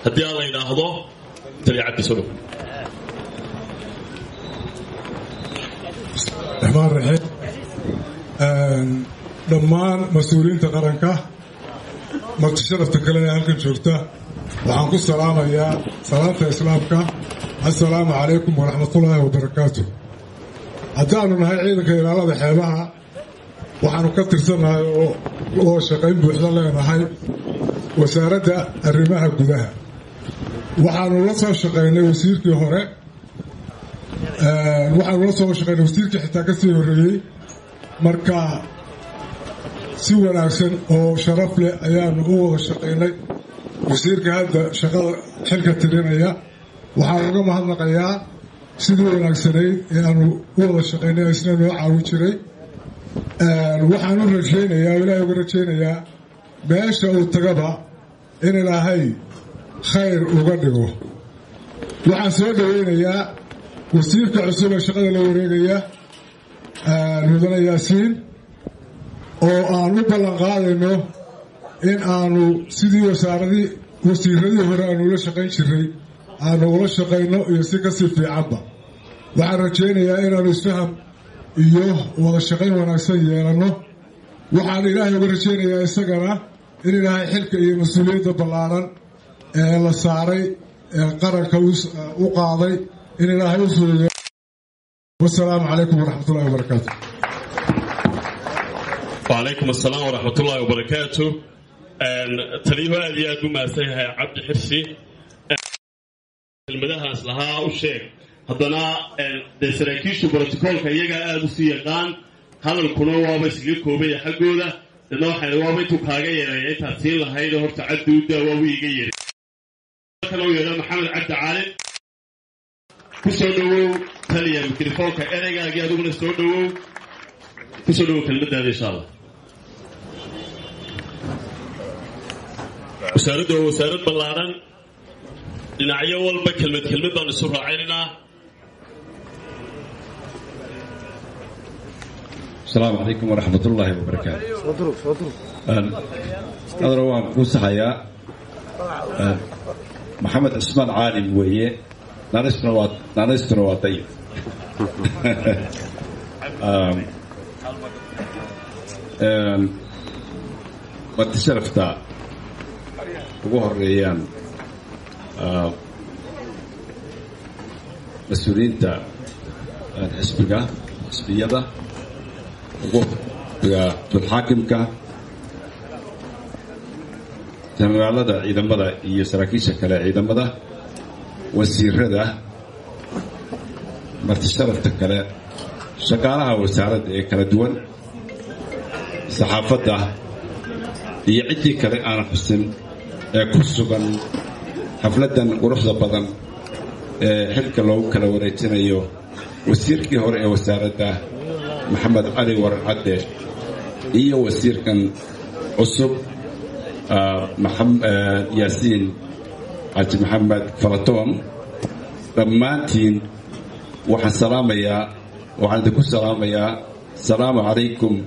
haddii aan la yidhaahdo taliya cabdi solo. الرحمن الرحيم. dhammaan mas-uuliyiinta qaranka marti sharafta kale ee halkan joogta waxaan ku salaamayaa salaanta islaamka assalaamu calaykum waraxmatullaahi wabarakaatu. haddaanu nahay ciidanka ilaalada xeebaha waxaanu ka tirsannahay oo shaqayn buuxda leenahay wasaaradda arrimaha gudaha. waxaanu la soo shaqaynay wasiirkii hore, waxaanu la soo shaqaynay wasiirkii xitaa ka sii horreeyey. marka si wanaagsan oo sharaf leh ayaanu u wada shaqaynay. wasiirka hadda shaqada xilka tirinaya waxaan uga mahadnaqayaa sidii wanaagsanayd ee aanu u wada shaqaynay isna noo caawin jiray. waxaan u rajaynayaa ilaahay uga rajaynayaa meesha uu tagaba in ilaahay khayr uga dhigo. waxaan soo dhaweynayaa wasiirka cusub ee shaqada la wareegaya mudane yaasiin oo aan u ballan qaadayno in aanu sidii wasiiradii hore aanu ula shaqayn jiray aanu ula shaqayno iyo si kasii fiicanba. waxaan rajaynayaa inaanu isfaham iyo wada shaqayn wanaagsan yeelanno. waxaan ilaahay uga rajaynayaa isagana in ilaahay xilka iyo mas-uuliyadda ballaaran ee la saaray ee qaranka u qaaday in ilaahay u fududeeyo. wasalaamu calaykum waraxmatullahi wabarakaatu. وعليكم السلام ورحمة الله وبركاته. تليه هذه المساحة عبد حرسي المدها أصلها وشيء هذانا دسركيش وبروتوكول كيجا أدوسيقان هذا الكنوة بس يكوبي حقوله لأنه حيوانات وكاجي يعني تحصيل هاي له تعدد وويجي كانوا يلا محمد عبد عالم كسروا تليه ميكروفون كأرجع جادو من السودو كسروا كلمة هذه إن شاء الله. وسارد بلارن دناعية والله كلمة بان السرعة عيننا. السلام عليكم ورحمة الله وبركاته. هذا روان كوسحيا محمد عثمان عالم وهي نانستنا وطيب. وتشرفتا وهريان مسؤولين تا حسبية والحاكم كا تمرالدا إذا ماذا يسركيش كلا إذا ماذا وسير هذا ما تشرفت كلا شكلها وسعرت كلا دول صحافة يعدي كلا أنا حسن كسبان حفلة ورفض بدن حلك لو كلا وريتنا يو وسيركي هوري وسارته محمد علي ورعده إيه وسير كان عصب محمد ياسين عبد محمد فرطوم رمانتين وحسلام يا وعندكم السلام يا السلام عليكم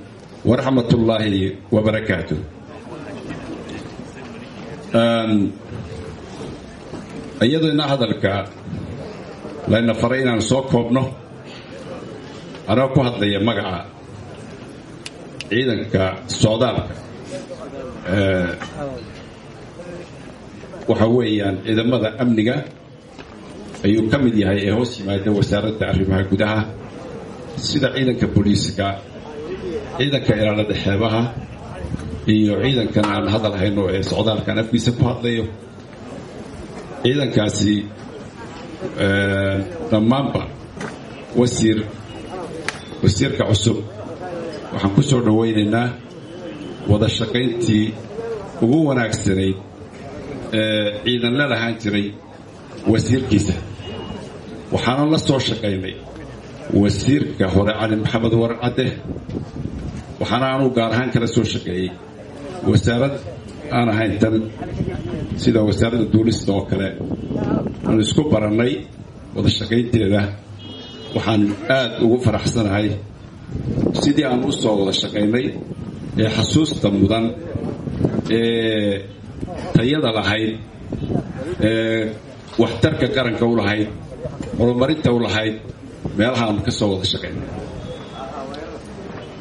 ورحمة الله وبركاته. أيضا هذا الكا لأن فرينا نسوق ابنه أنا أقول هذا مجا إذا كالسودان وحويا إذا ماذا أمنية يكمل هاي هوسي ما يدور وزارة تعرفها كلها سيدا إذا كبوليسكا إذا كإرادة حبها إذا كان عن هذا الحين السودان كان في سبب هذا إذا كاسي نمامبا وسير كعصب وحنكسر نويننا وذا شقينتي وهو ناكسري إذا لا لهانتري وسير كيسة وحنا الله صور شقيني وسير كهوري علي محمد ورعده وحنا عنو قارهان كلا صور شقيني وسارد أنا هاينتن سيدا وسارد الدوليس دوكلا أنا اسكو براني وذا شقينتي له وحن آد وغفر أحسن هاي سيدي أن أصوى وذا شقيني حسوس تمودان تيادا لهاي waxtarka qaranka u lahayd horumarinta u lahayd meelaha aan ka soo wada shaqeynay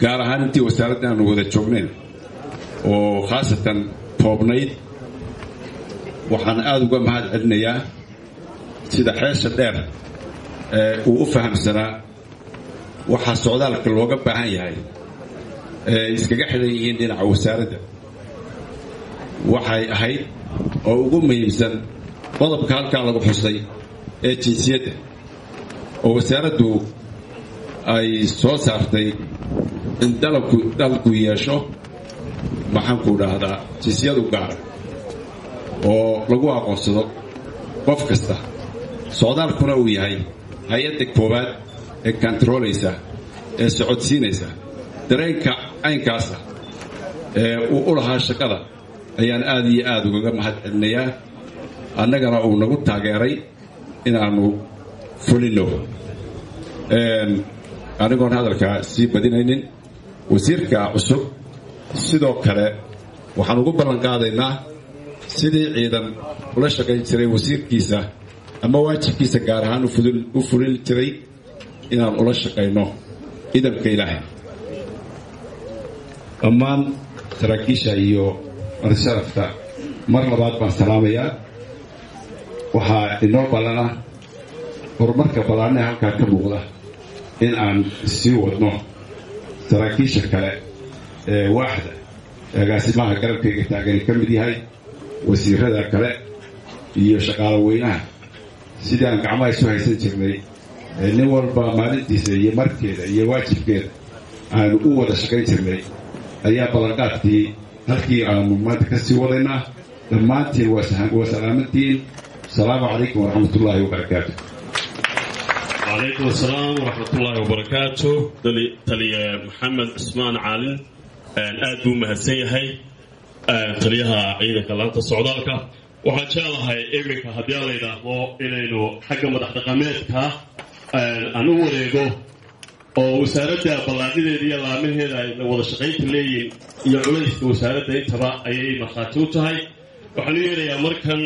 gaar ahaan intii wasaaradda aanu wada joognayn oo khaasatan toobnayd waxaan aad uga mahad celinayaa sida xeesha dheer uu u fahamsanaa waxaa socdaalka looga baahan yahay iskaga xidhan yihiin dhinaca wasaaradda waxay ahayd oo ugu muhiimsan qodobka halkaa lagu xusay ee jinsiyadda oo wasaaraddu ay soo saartay in dalku yeesho maxaanku dhahdaa jinsiyadu gaara oo lagu aqoonsado qof kasta socdaalkuna uu yahay hay-adda koowaad ee kantaroolaysa ee socodsiinaysa dareenka caynkaasa ee uu u lahaa shaqada ayaan aad iyo aad ugaga mahad celinayaa annagana uu nagu taageeray inaannu fulino anigoon hadalkaa sii badinaynin wasiirka cusub sidoo kale waxaan ugu ballan qaadaynaa sidii ciidan ula shaqayn jiray wasiirkiisa ama waajibkiisa gaar ahaan u fulin jiray inaan ula shaqayno ciidanka ilaahay dhammaan saraakiisha iyo marsharafta mar labaad baan salaamayaa waxaa inoo ballana horumarka ballaanee halkaa ka muuqda in aan sii wadno saraakiisha kale ee waaxda agaasimaha garabkayga taagani ka mid yahay wasiirada kale iyo shaqaalo weynaha sidii aan gacmaha isu haysan jirnay nin walba maalintiisa iyo markeeda iyo waajibkeeda aanu u wada shaqayn jirnay ayaa ballanqaadkii halkii aanu maanta ka sii wadaynaa dhammaantiin waa salaamantiin asalaamu calaykum waraxmatullaahi wabarakaatu وعليكم السلام ورحمة الله وبركاته تلي محمد عثمان عالن آدو مهسي هاي تليها عيدك الله تصعدالك وحان شاء الله هاي إيميكا هديالا إذا هو إلينو حقا مدحدقاميتك أنو وريقو وسارة بلادين دي الله من هذا وضع شقيت اللي يعوليك وسارة دي تبا أي مخاتوت هاي وحنو يريا مركن